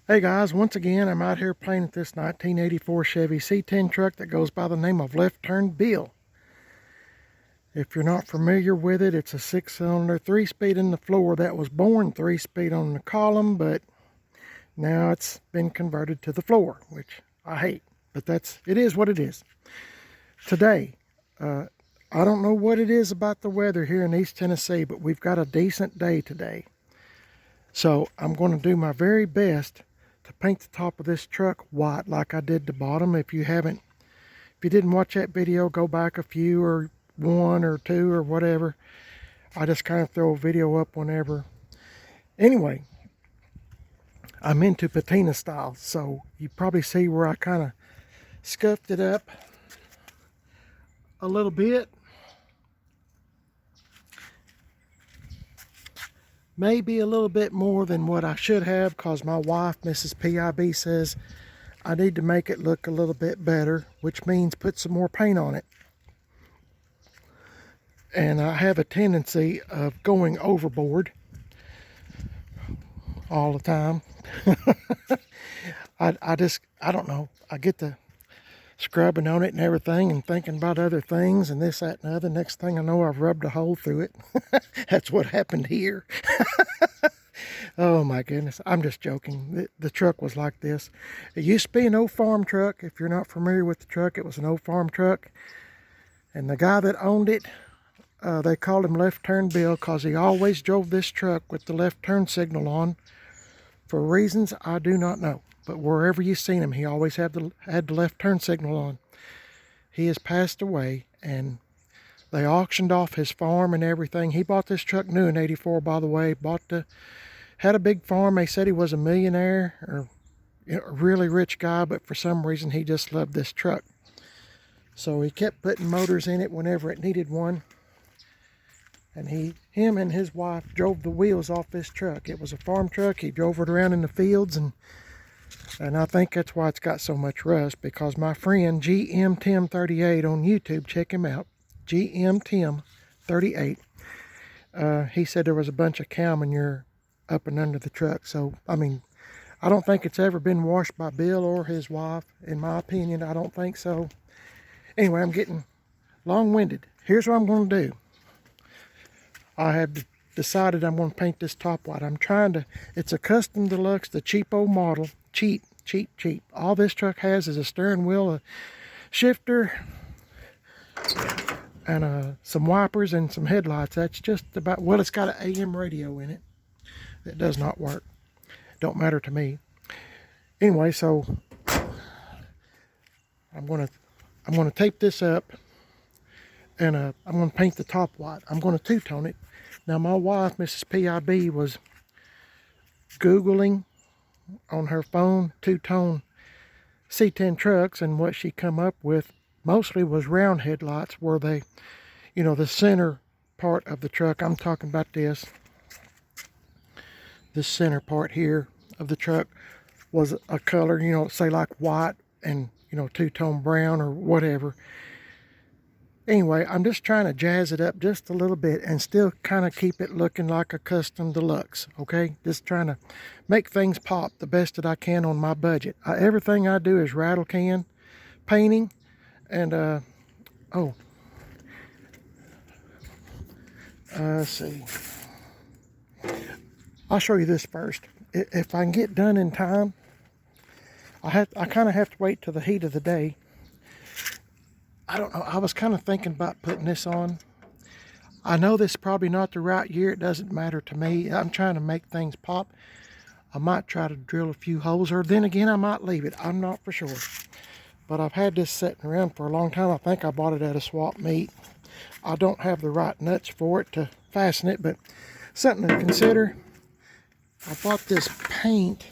Hey guys, once again I'm out here playing with this 1984 Chevy C10 truck that goes by the name of Left Turn Bill. If you're not familiar with it, it's a 6-cylinder 3-speed in the floor that was born 3-speed on the column, but now it's been converted to the floor, which I hate, but it is what it is. Today, I don't know what it is about the weather here in East Tennessee, but we've got a decent day today. So I'm going to do my very best to paint the top of this truck white like I did the bottom. If you didn't watch that video, go back a few or one or two or whatever. I just kind of throw a video up whenever. Anyway, I'm into patina style, so you probably see where I kind of scuffed it up a little bit. Maybe a little bit more than what I should have, because my wife, Mrs. PIB, says I need to make it look a little bit better, which means put some more paint on it. And I have a tendency of going overboard all the time. I don't know. I get to scrubbing on it and everything and thinking about other things and this, that, and the other. Next thing I know, I've rubbed a hole through it. That's what happened here. Oh my goodness, I'm just joking. The truck was like this. It used to be an old farm truck. If you're not familiar with the truck, it was an old farm truck. And the guy that owned it, they called him Left Turn Bill because he always drove this truck with the left turn signal on for reasons I do not know. But wherever you've seen him, he always had the left turn signal on. He has passed away, and they auctioned off his farm and everything. He bought this truck new in '84, by the way. Had a big farm. They said he was a millionaire or a really rich guy, but for some reason he just loved this truck. So he kept putting motors in it whenever it needed one. And him and his wife drove the wheels off this truck. It was a farm truck. He drove it around in the fields, and I think that's why it's got so much rust, because my friend GM1038 on YouTube, check him out, GM1038, he said there was a bunch of cow manure up and under the truck. So, I mean, I don't think it's ever been washed by Bill or his wife. In my opinion, I don't think so. Anyway, I'm getting long-winded. Here's what I'm going to do. I have decided I'm going to paint this top white. It's a custom deluxe, the cheapo model. Cheap. All this truck has is a steering wheel, a shifter, and some wipers and some headlights. That's just about, well, it's got an AM radio in it. It does not work. Don't matter to me. Anyway, so I'm gonna tape this up, and I'm gonna paint the top white. I'm gonna two-tone it. Now my wife, Mrs. PIB, was Googling on her phone two-tone C10 trucks, and what she come up with mostly was round headlights, where they, the center part of the truck, I'm talking about this center part here of the truck was a color, say like white and, two-tone brown or whatever. Anyway, I'm just trying to jazz it up just a little bit and still kind of keep it looking like a custom deluxe, okay? Just trying to make things pop the best that I can on my budget. Everything I do is rattle can painting, and let's see. I'll show you this first. If I can get done in time, I kind of have to wait till the heat of the day. I don't know. I was kind of thinking about putting this on. I know this is probably not the right year. It doesn't matter to me. I'm trying to make things pop. I might try to drill a few holes, or then again, I might leave it. I'm not for sure. But I've had this sitting around for a long time. I think I bought it at a swap meet. I don't have the right nuts for it to fasten it, but something to consider. I bought this paint.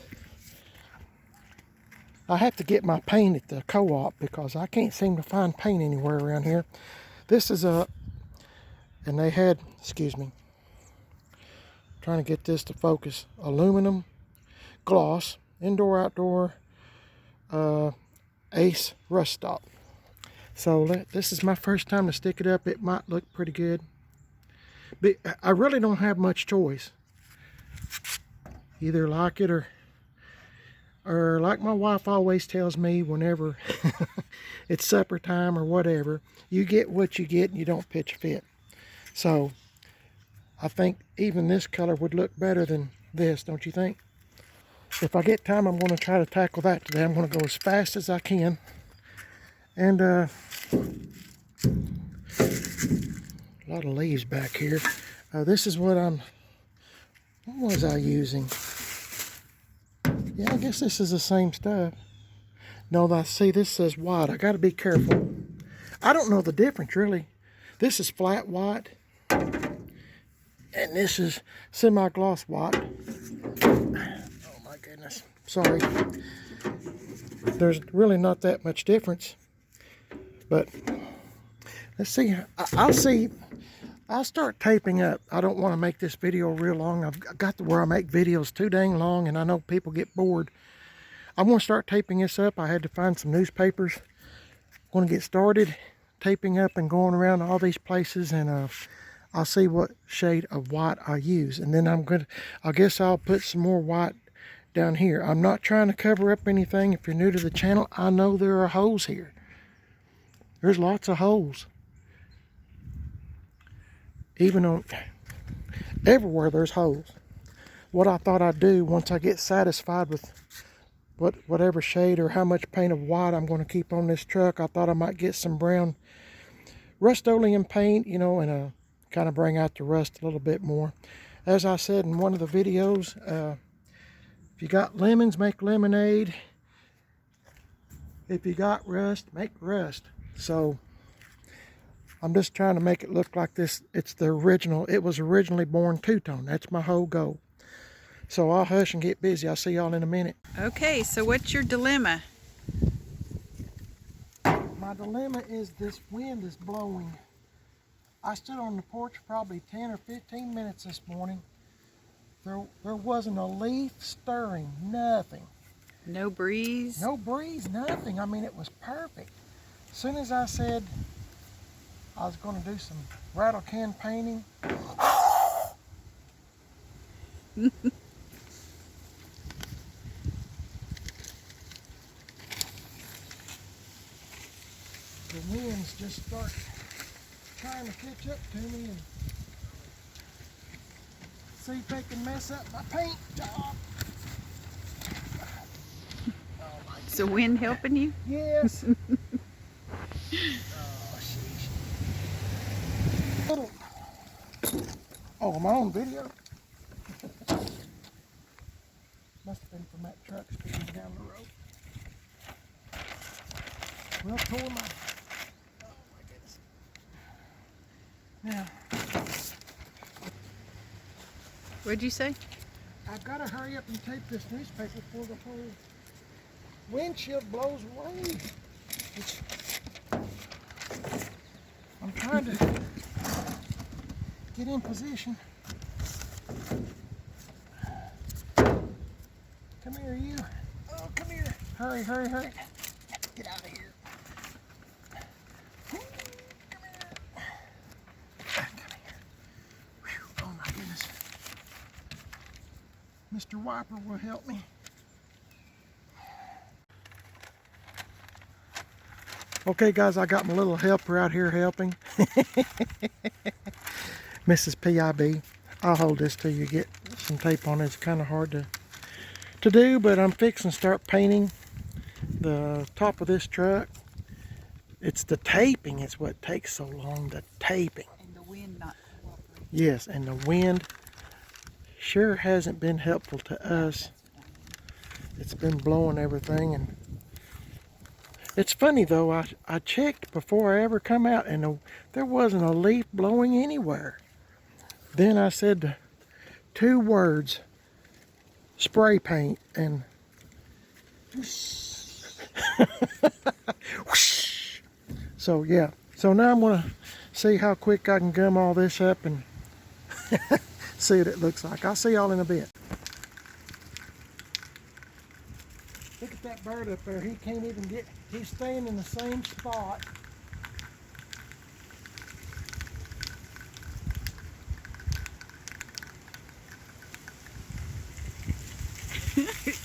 I have to get my paint at the co-op because I can't seem to find paint anywhere around here. This is and they had, excuse me, trying to get this to focus, aluminum gloss, indoor, outdoor, Ace rust stop. So this is my first time to stick it up. It might look pretty good, but I really don't have much choice. Either like it or or like my wife always tells me whenever it's supper time or whatever, you get what you get and you don't pitch a fit. So I think even this color would look better than this, don't you think? If I get time, I'm going to try to tackle that today. I'm going to go as fast as I can. And a lot of leaves back here. This is what was I using? Yeah, I guess this is the same stuff. No, I see this says white. I got to be careful. I don't know the difference really. This is flat white. And this is semi-gloss white. Oh my goodness. Sorry. There's really not that much difference. But let's see. I'll start taping up. I don't want to make this video real long. I've got to where I make videos too dang long, and I know people get bored. I'm going to start taping this up. I had to find some newspapers. I'm going to get started taping up and going around all these places, and I'll see what shade of white I use. And then I guess I'll put some more white down here. I'm not trying to cover up anything. If you're new to the channel, I know there are holes here. There's lots of holes. Even on everywhere there's holes. What I thought I'd do once I get satisfied with whatever shade or how much paint of white I'm going to keep on this truck, I thought I might get some brown Rust-Oleum paint, you know, and kind of bring out the rust a little bit more. As I said in one of the videos, if you got lemons, make lemonade. If you got rust, make rust. So I'm just trying to make it look like this. It's the original. It was originally born two-tone. That's my whole goal. So I'll hush and get busy. I'll see y'all in a minute. Okay, so what's your dilemma? My dilemma is this wind is blowing. I stood on the porch probably 10 or 15 minutes this morning. There wasn't a leaf stirring, nothing. No breeze? No breeze, nothing. I mean, it was perfect. As soon as I said I was going to do some rattle can painting, the winds just start trying to catch up to me and see if they can mess up my paint job. Is the wind helping you? Yes. Oh, sheesh. Oh, am I on video? Must have been from that truck speeding down the road. Well, poor my... Oh, my goodness. Now... What'd you say? I've got to hurry up and tape this newspaper before the whole windshield blows away. I'm trying to get in position. Come here, you. Oh, come here. Hurry, hurry, hurry. Get out of here. Come here. Come here. Whew. Oh, my goodness. Mr. Wiper will help me. Okay guys, I got my little helper out here helping. Mrs. PIB. I'll hold this till you get some tape on it. It's kind of hard to do, but I'm fixing to start painting the top of this truck. It's the taping is what takes so long, the taping. And the wind not cooperating. Yes, and the wind sure hasn't been helpful to us. It's been blowing everything, and it's funny though, I checked before I ever come out and there wasn't a leaf blowing anywhere. Then I said 2 words, spray paint, and so yeah. So now I'm gonna see how quick I can gum all this up and see what it looks like. I'll see y'all in a bit. Look at that bird up there. He can't even get, he's staying in the same spot.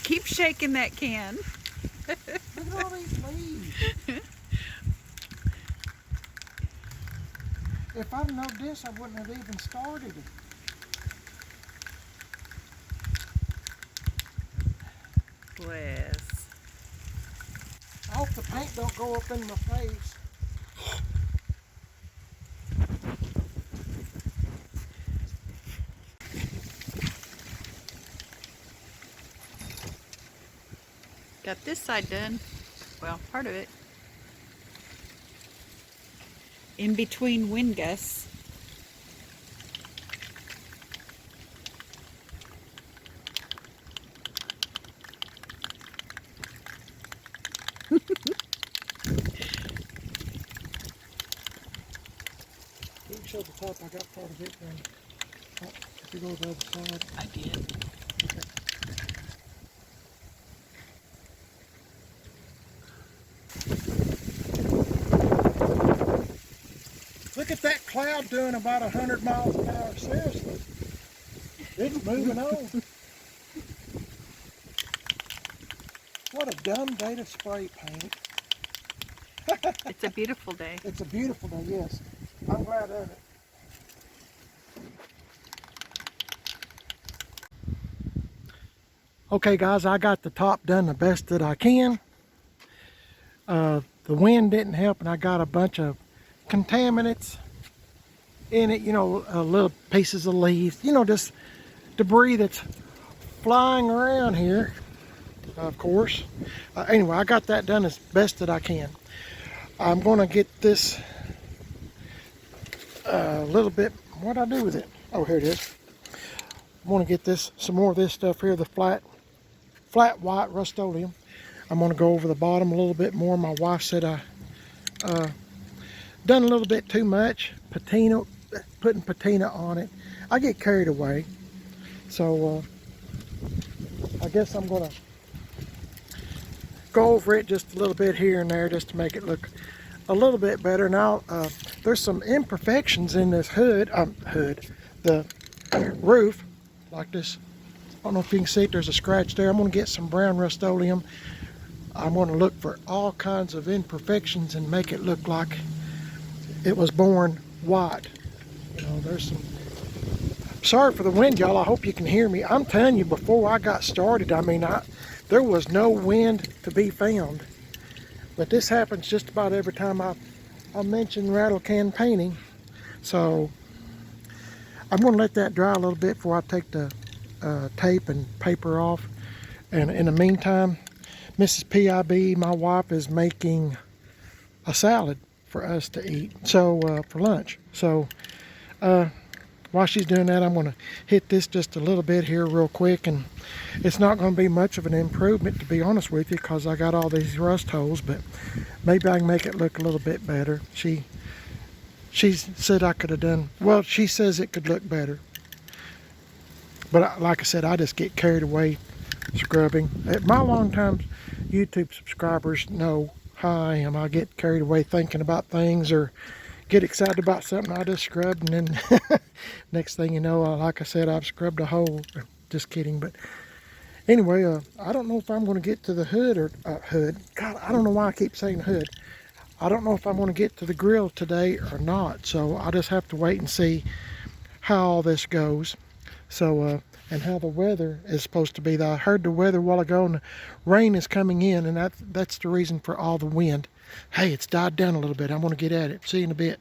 Keep shaking that can. Look at all these leaves. If I'd known this, I wouldn't have even started it. Bless. I hope the paint don't go up in my face. Got this side done. Well, part of it. In between wind gusts. You can show the top, I got part of it done. Oh, if you go to the other side. I did. Look at that cloud doing about 100 miles an hour. Seriously. It's moving on. What a dumb day to spray paint. It's a beautiful day. It's a beautiful day, yes. I'm glad of it. Okay guys, I got the top done the best that I can. The wind didn't help and I got a bunch of contaminants in it, you know, little pieces of leaves, you know, just debris that's flying around here, of course. Anyway, I got that done as best that I can. I'm going to get this a little bit, what'd I do with it? Oh, here it is. I'm going to get this, some more of this stuff here, the flat white Rust-Oleum. I'm going to go over the bottom a little bit more. My wife said I done a little bit too much patina, putting patina on it. I get carried away, so I guess I'm going to go over it just a little bit here and there just to make it look a little bit better. Now there's some imperfections in this the roof, like this. I don't know if you can see it, there's a scratch there. I'm going to get some brown Rust-Oleum. I'm going to look for all kinds of imperfections and make it look like it was born white. You know, there's some... Sorry for the wind, y'all. I hope you can hear me. I'm telling you, before I got started, I mean, there was no wind to be found. But this happens just about every time I mention rattle can painting. So I'm going to let that dry a little bit before I take the tape and paper off. And in the meantime, Mrs. PIB, my wife, is making a salad for us to eat, so for lunch. So while she's doing that, I'm going to hit this just a little bit here real quick, and it's not going to be much of an improvement, to be honest with you, because I got all these rust holes, but maybe I can make it look a little bit better. She said I could have done, well, she says it could look better. But like I said, I just get carried away scrubbing. My long-time YouTube subscribers know how I am. I get carried away thinking about things or get excited about something. I just scrub, and then next thing you know, like I said, I've scrubbed a hole. Just kidding. But anyway, I don't know if I'm going to get to the hood or hood. God, I don't know why I keep saying hood. I don't know if I'm going to get to the grill today or not. So I just have to wait and see how all this goes. So, and how the weather is supposed to be. I heard the weather a while ago, and the rain is coming in, and that's the reason for all the wind. Hey, it's died down a little bit. I'm going to get at it. See you in a bit.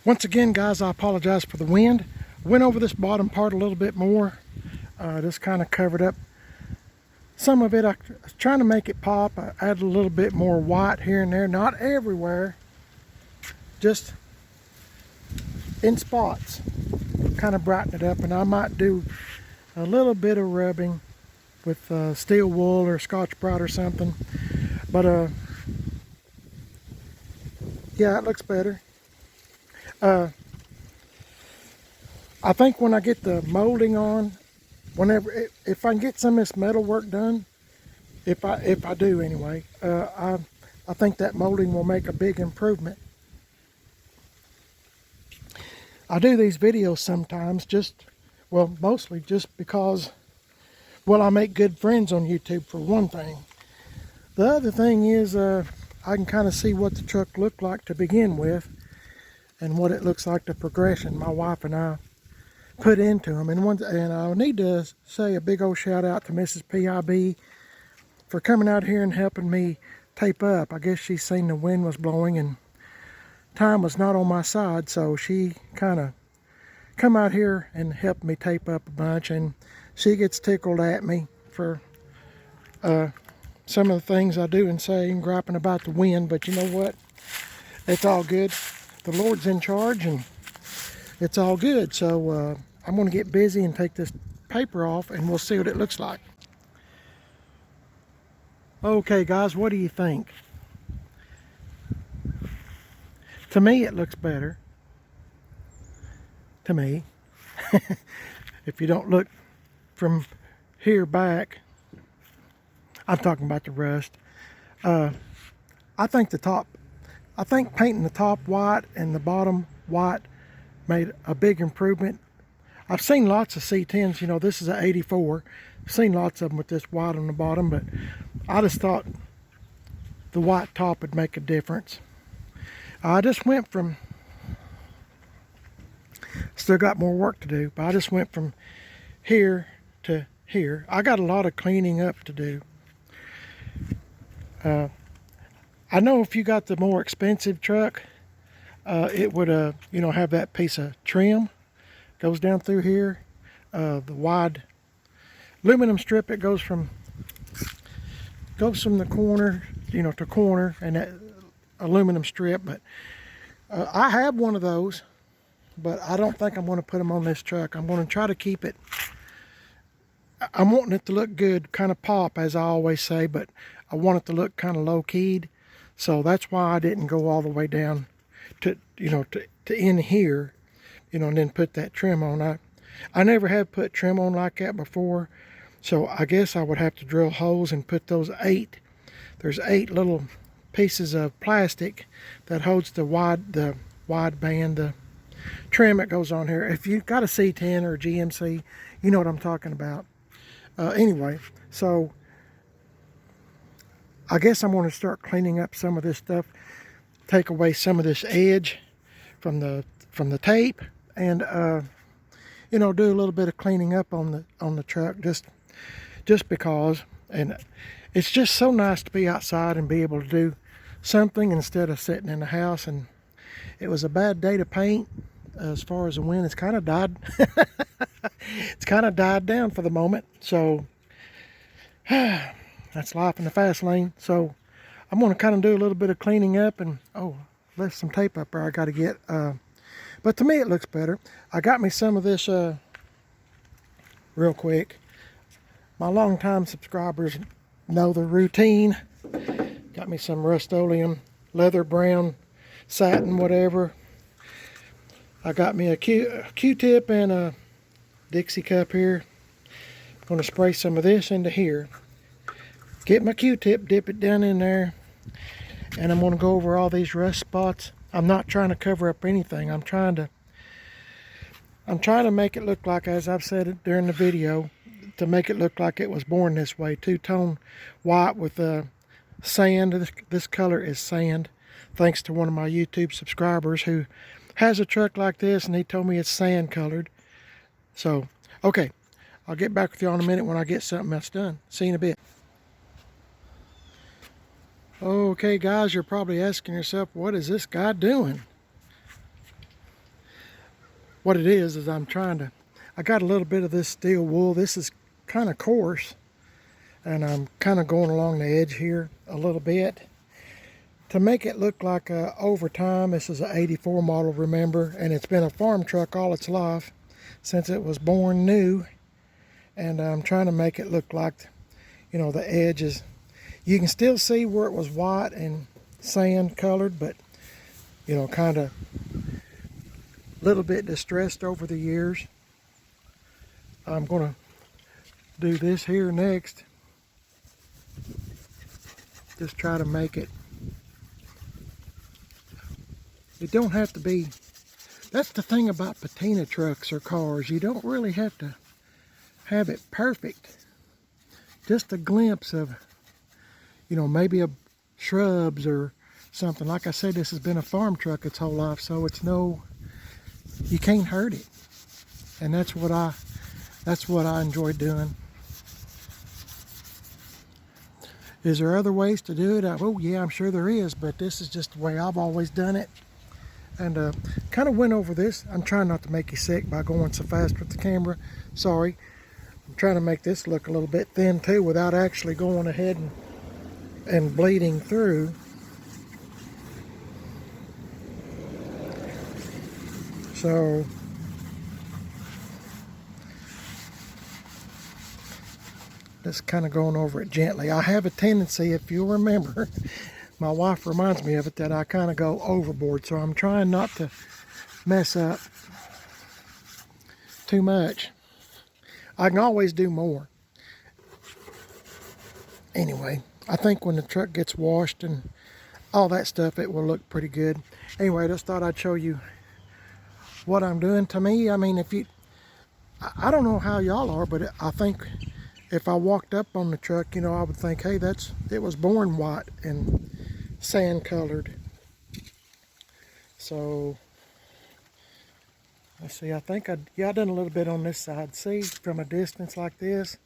Once again, guys, I apologize for the wind. Went over this bottom part a little bit more. Just kind of covered up some of it. I was trying to make it pop. I added a little bit more white here and there. Not everywhere. Just in spots. Kind of brighten it up, and I might do a little bit of rubbing with steel wool or Scotch-Brite or something, but yeah, it looks better. I think when I get the molding on, if I can get some of this metal work done, if I do anyway, I think that molding will make a big improvement. I do these videos sometimes mostly just because well, I make good friends on YouTube for one thing. The other thing is I can kind of see what the truck looked like to begin with and what it looks like, the progression my wife and I put into them. And I need to say a big old shout out to Mrs. PIB for coming out here and helping me tape up. I guess she's seen the wind was blowing and time was not on my side, so she kind of come out here and helped me tape up a bunch, and she gets tickled at me for some of the things I do and say and griping about the wind, but you know what? It's all good. The Lord's in charge and it's all good. So I'm going to get busy and take this paper off and we'll see what it looks like. Okay guys, what do you think? To me it looks better. To me. If you don't look from here back, I'm talking about the rust. I think painting the top white and the bottom white made a big improvement. I've seen lots of C10s, you know, this is an 84. I've seen lots of them with this white on the bottom, but I just thought the white top would make a difference. I just went from, still got more work to do, but I just went from here to here. I got a lot of cleaning up to do. I know if you got the more expensive truck, it would you know, have that piece of trim goes down through here, the wide aluminum strip. It goes from the corner, you know, to corner, and that aluminum strip. But I have one of those, but I don't think I'm going to put them on this truck. I'm going to try to keep it, I'm wanting it to look good, kind of pop, as I always say, but I want it to look kind of low-keyed. So that's why I didn't go all the way down to, you know, to in here, you know, and then put that trim on. I never have put trim on like that before, so I guess I would have to drill holes and put those there's 8 little pieces of plastic that holds the wide band, the trim that goes on here. If you've got a C10 or a GMC, you know what I'm talking about. Anyway, so I guess I'm going to start cleaning up some of this stuff, take away some of this edge from the tape, and you know, do a little bit of cleaning up on the truck, just because. And it's just so nice to be outside and be able to do something instead of sitting in the house. And it was a bad day to paint. As far as the wind, it's kind of died. It's kind of died down for the moment. So that's life in the fast lane. So I'm going to kind of do a little bit of cleaning up, and left some tape up there I got to get. But to me it looks better. I got me some of this real quick. My longtime subscribers know the routine. Got me some Rust-Oleum leather brown satin, whatever. I got me a Q-tip and a Dixie cup here. I'm going to spray some of this into here. Get my Q-tip, dip it down in there, and I'm going to go over all these rust spots. I'm not trying to cover up anything. I'm trying to make it look like, as I've said it during the video, to make it look like it was born this way. Two-tone white with sand. This color is sand, thanks to one of my YouTube subscribers who has a truck like this, and he told me it's sand colored. So, okay, I'll get back with you in a minute when I get something else done. See you in a bit. Okay guys, you're probably asking yourself, what is this guy doing? What it is I got a little bit of this steel wool. This is kind of coarse, and I'm kind of going along the edge here a little bit to make it look like over time. This is an 84 model, remember, and it's been a farm truck all its life since it was born new. And I'm trying to make it look like, you know, the edges. You can still see where it was white and sand colored, but, you know, kind of a little bit distressed over the years. I'm going to do this here next. Just try to make it. It don't have to be. That's the thing about patina trucks or cars. You don't really have to have it perfect. just a glimpse of, you know, maybe a shrubs or something. Like I said, this has been a farm truck its whole life, so it's no, you can't hurt it. And that's what I enjoy doing. Is there other ways to do it? Oh yeah, I'm sure there is, but this is just the way I've always done it. And kind of went over this. I'm trying not to make you sick by going so fast with the camera. Sorry. I'm trying to make this look a little bit thin too without actually going ahead and bleeding through. So just kind of going over it gently. I have a tendency, if you'll remember, my wife reminds me of it, that I kind of go overboard. So I'm trying not to mess up too much. I can always do more. Anyway, I think when the truck gets washed and all that stuff, it will look pretty good. Anyway, I just thought I'd show you what I'm doing. To me, I mean, I don't know how y'all are, but I think if I walked up on the truck, you know, I would think, hey, it was born white and sand colored. So let's see, I think I done a little bit on this side. See, from a distance like this,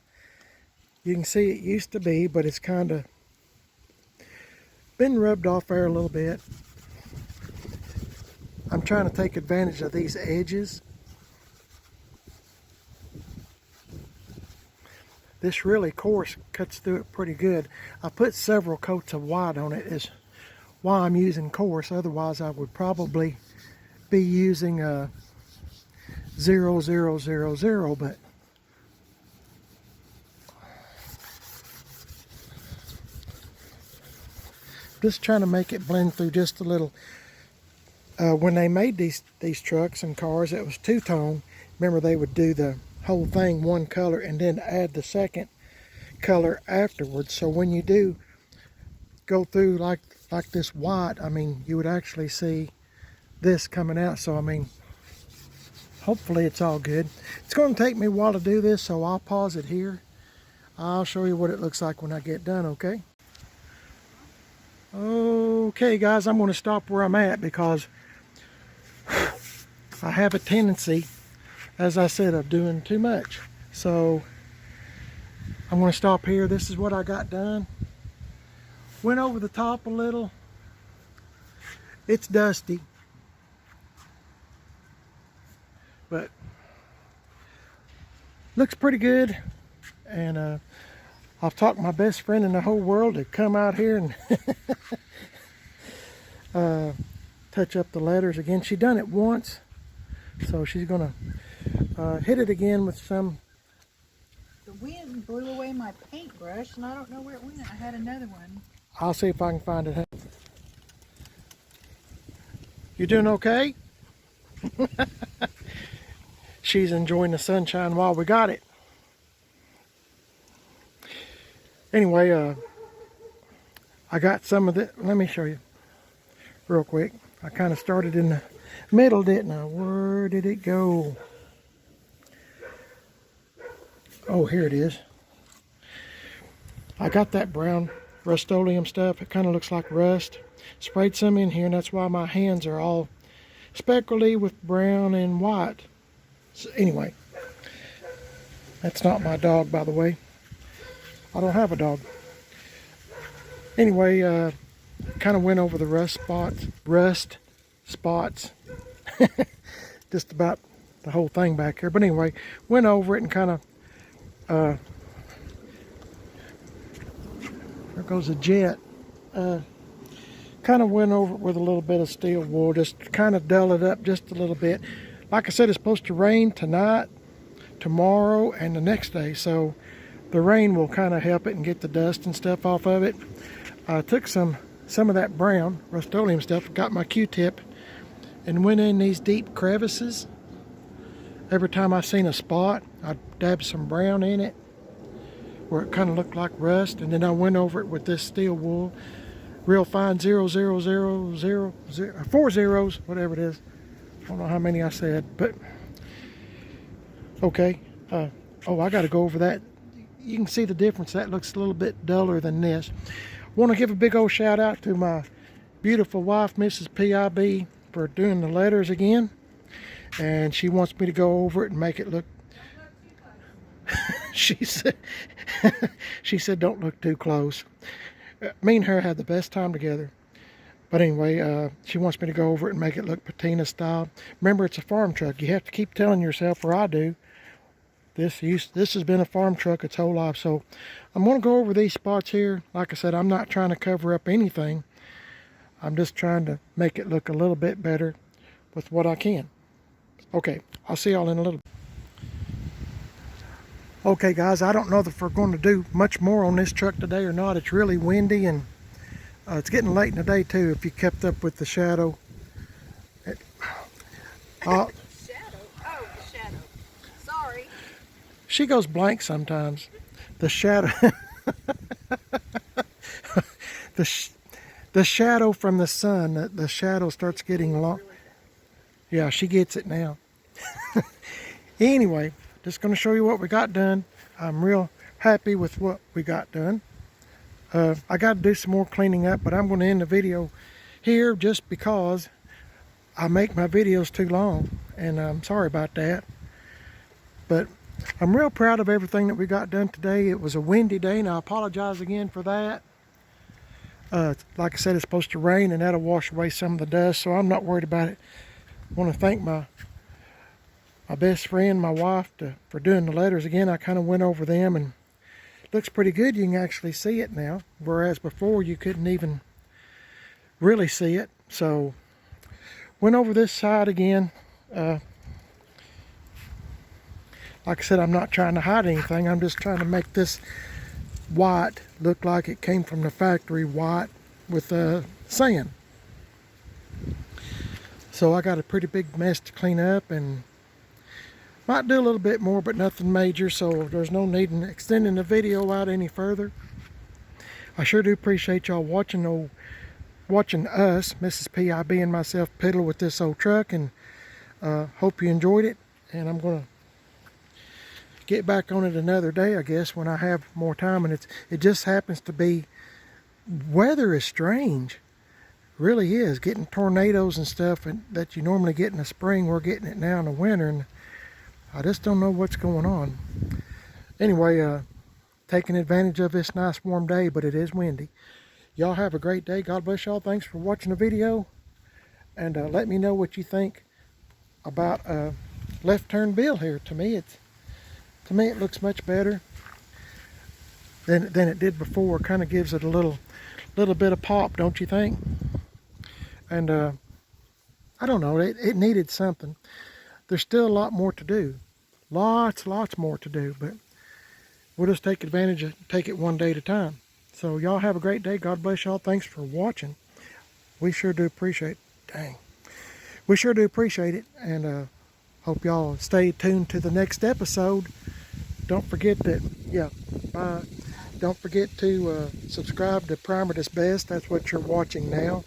you can see it used to be, but it's kind of been rubbed off there a little bit. I'm trying to take advantage of these edges. This really coarse cuts through it pretty good. I put several coats of white on it is why I'm using coarse. Otherwise I would probably be using 0000, but just trying to make it blend through just a little. When they made these trucks and cars, it was two-tone. Remember, they would do the whole thing one color and then add the second color afterwards. So when you do go through like this white, I mean, you would actually see this coming out. So I mean, hopefully it's all good. It's going to take me a while to do this, so I'll pause it here. I'll show you what it looks like when I get done, okay? Okay guys, I'm going to stop where I'm at because I have a tendency, as I said, of doing too much. So I'm going to stop here. This is what I got done. Went over the top a little. It's dusty, but looks pretty good. And I've talked my best friend in the whole world to come out here and touch up the letters again. She done it once, so she's gonna hit it again with some. The wind blew away my paintbrush and I don't know where it went. I had another one. I'll see if I can find it. You doing okay? She's enjoying the sunshine while we got it. Anyway, I got some of it. Let me show you real quick. I kind of started in the middle, didn't I? Where did it go? Oh, here it is. I got that brown Rust-Oleum stuff. It kind of looks like rust. Sprayed some in here, and that's why my hands are all speckly with brown and white. So anyway, that's not my dog, by the way. I don't have a dog. Anyway, kind of went over the rust spots, just about the whole thing back here. But anyway, went over it and kind of, there goes a jet. Kind of went over it with a little bit of steel wool, just kind of dull it up just a little bit. Like I said, it's supposed to rain tonight, tomorrow, and the next day. So the rain will kind of help it and get the dust and stuff off of it. I took some of that brown Rust-Oleum stuff, got my Q-tip, and went in these deep crevices. Every time I seen a spot, I'd dab some brown in it where it kind of looked like rust, and then I went over it with this steel wool, real fine 00000, 4 zeros, whatever it is. I don't know how many I said, but okay. Oh, I got to go over that you can see the difference. That looks a little bit duller than this. Want to give a big old shout out to my beautiful wife, Mrs. PIB, for doing the letters again. And she wants me to go over it and make it look, she said, she said don't look too close. Me and her had the best time together. But anyway, she wants me to go over it and make it look patina style. Remember, it's a farm truck. You have to keep telling yourself, or I do, this has been a farm truck its whole life. So I'm going to go over these spots here. Like I said, I'm not trying to cover up anything. I'm just trying to make it look a little bit better with what I can. Okay, I'll see y'all in a little bit. Okay guys, I don't know if we're going to do much more on this truck today or not. It's really windy, and it's getting late in the day too, if you kept up with the shadow. Shadow? Oh, the shadow. Sorry. She goes blank sometimes. The shadow. the shadow from the sun, the shadow starts getting long. Yeah, she gets it now. Anyway, just going to show you what we got done. I'm real happy with what we got done. I got to do some more cleaning up, but I'm going to end the video here just because I make my videos too long, and I'm sorry about that. But I'm real proud of everything that we got done today. It was a windy day, and I apologize again for that. Like I said, it's supposed to rain, and that'll wash away some of the dust, so I'm not worried about it. I want to thank my best friend, my wife, for doing the letters again. I kind of went over them, and it looks pretty good. You can actually see it now, whereas before you couldn't even really see it. So went over this side again. Like I said, I'm not trying to hide anything. I'm just trying to make this white look like it came from the factory, white with sand. So I got a pretty big mess to clean up, and might do a little bit more, but nothing major, so there's no need in extending the video out any further. I sure do appreciate y'all watching us, Mrs. PIB and myself, piddle with this old truck, and hope you enjoyed it. And I'm going to get back on it another day, I guess, when I have more time. And it just happens to be, weather is strange. Really is. Getting tornadoes and stuff that you normally get in the spring, we're getting it now in the winter, and I just don't know what's going on. Anyway, taking advantage of this nice warm day, but it is windy. Y'all have a great day. God bless y'all. Thanks for watching the video, and let me know what you think about left turn Bill here. To me it looks much better than it did before. Kind of gives it a little bit of pop, don't you think? And I don't know, it needed something. There's still a lot more to do. Lots more to do, but we'll just take advantage of take it one day at a time. So y'all have a great day. God bless y'all. Thanks for watching. We sure do appreciate it. We sure do appreciate it, and hope y'all stay tuned to the next episode. Don't forget that, don't forget to subscribe to Primer Is Best. That's what you're watching now.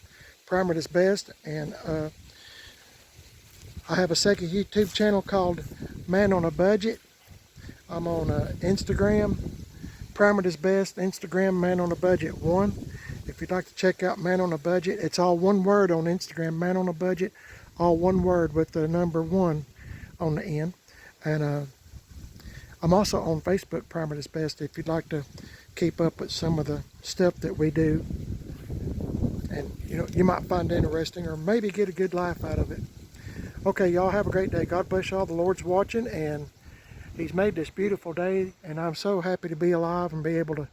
Primer Is Best, and I have a second YouTube channel called Man on a Budget. I'm on Instagram, Primer Is Best, Instagram, Man on a Budget 1. If you'd like to check out Man on a Budget, it's all one word on Instagram, Man on a Budget, all one word with the number 1 on the end. And I'm also on Facebook, Primer Is Best, if you'd like to keep up with some of the stuff that we do. And you might find it interesting, or maybe get a good laugh out of it. Okay, y'all have a great day. God bless y'all. The Lord's watching, and He's made this beautiful day, and I'm so happy to be alive and be able to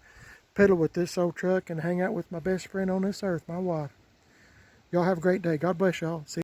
pedal with this old truck and hang out with my best friend on this earth, my wife. Y'all have a great day. God bless y'all. See